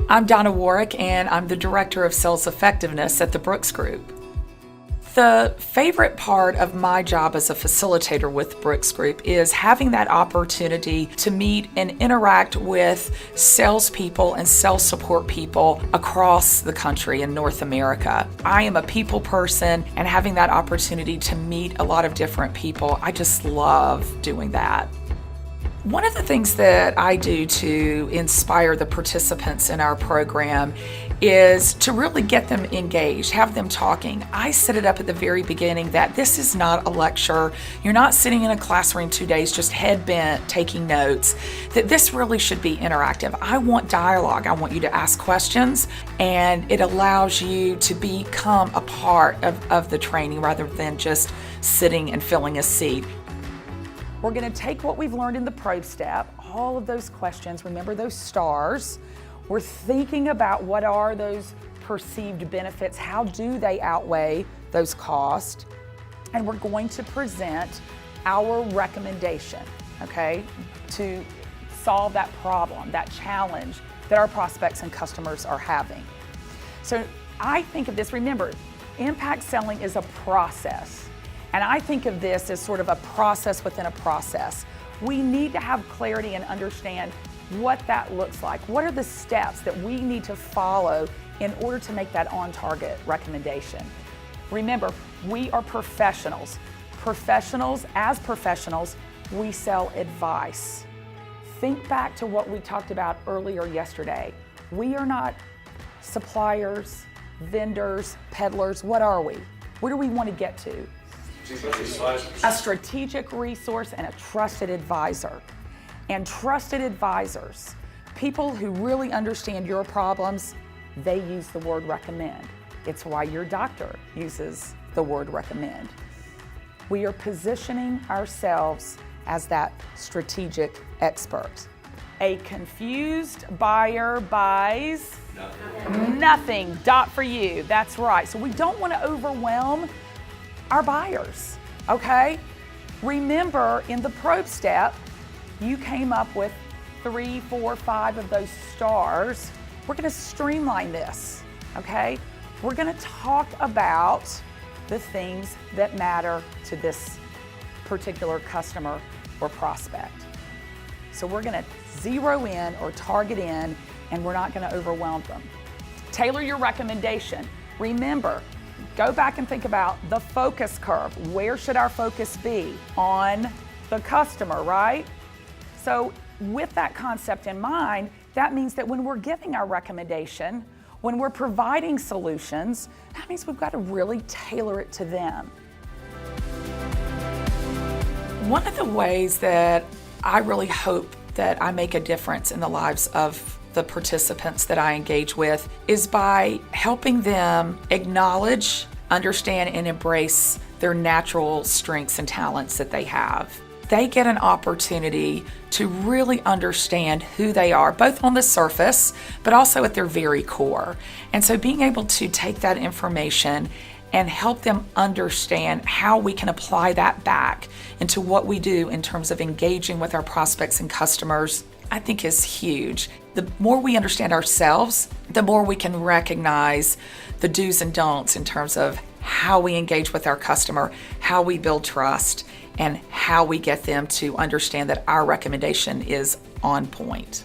I'm Donna Warrick, and I'm the Director of Sales Effectiveness at the Brooks Group. The favorite part of my job as a facilitator with Brooks Group is having that opportunity to meet and interact with salespeople and sales support people across the country in North America. I am a people person, and having that opportunity to meet a lot of different people, I just love doing that. One of the things that I do to inspire the participants in our program is to really get them engaged, have them talking. I set it up at the very beginning that this is not a lecture. You're not sitting in a classroom 2 days just head bent taking notes, that this really should be interactive. I want dialogue. I want you to ask questions, and it allows you to become a part of the training rather than just sitting and filling a seat. We're going to take what we've learned in the probe step, all of those questions, remember those stars. We're thinking about what are those perceived benefits, how do they outweigh those costs, and we're going to present our recommendation, okay, to solve that problem, that challenge that our prospects and customers are having. So I think of this, remember, impact selling is a process. And I think of this as sort of a process within a process. We need to have clarity and understand what that looks like. What are the steps that we need to follow in order to make that on-target recommendation? Remember, we are professionals. As professionals, we sell advice. Think back to what we talked about earlier yesterday. We are not suppliers, vendors, peddlers. What are we? Where do we want to get to? A strategic resource and a trusted advisor. And trusted advisors, people who really understand your problems, they use the word recommend. It's why your doctor uses the word recommend. We are positioning ourselves as that strategic expert. A confused buyer buys nothing. Dot for you. That's right. So we don't want to overwhelm our buyers, okay? Remember, in the probe step, you came up with 3, 4, 5 of those stars. We're gonna streamline this, okay? We're gonna talk about the things that matter to this particular customer or prospect. So we're gonna zero in or target in, and we're not gonna overwhelm them. Tailor your recommendation. Remember, go back and think about the focus curve. Where should our focus be? On the customer, right? So with that concept in mind, that means that when we're giving our recommendation, when we're providing solutions, that means we've got to really tailor it to them. One of the ways that I really hope that I make a difference in the lives of the participants that I engage with is by helping them acknowledge, understand, and embrace their natural strengths and talents that they have. They get an opportunity to really understand who they are, both on the surface, but also at their very core. And so being able to take that information and help them understand how we can apply that back into what we do in terms of engaging with our prospects and customers, I think is huge. The more we understand ourselves, the more we can recognize the do's and don'ts in terms of how we engage with our customer, how we build trust, and how we get them to understand that our recommendation is on point.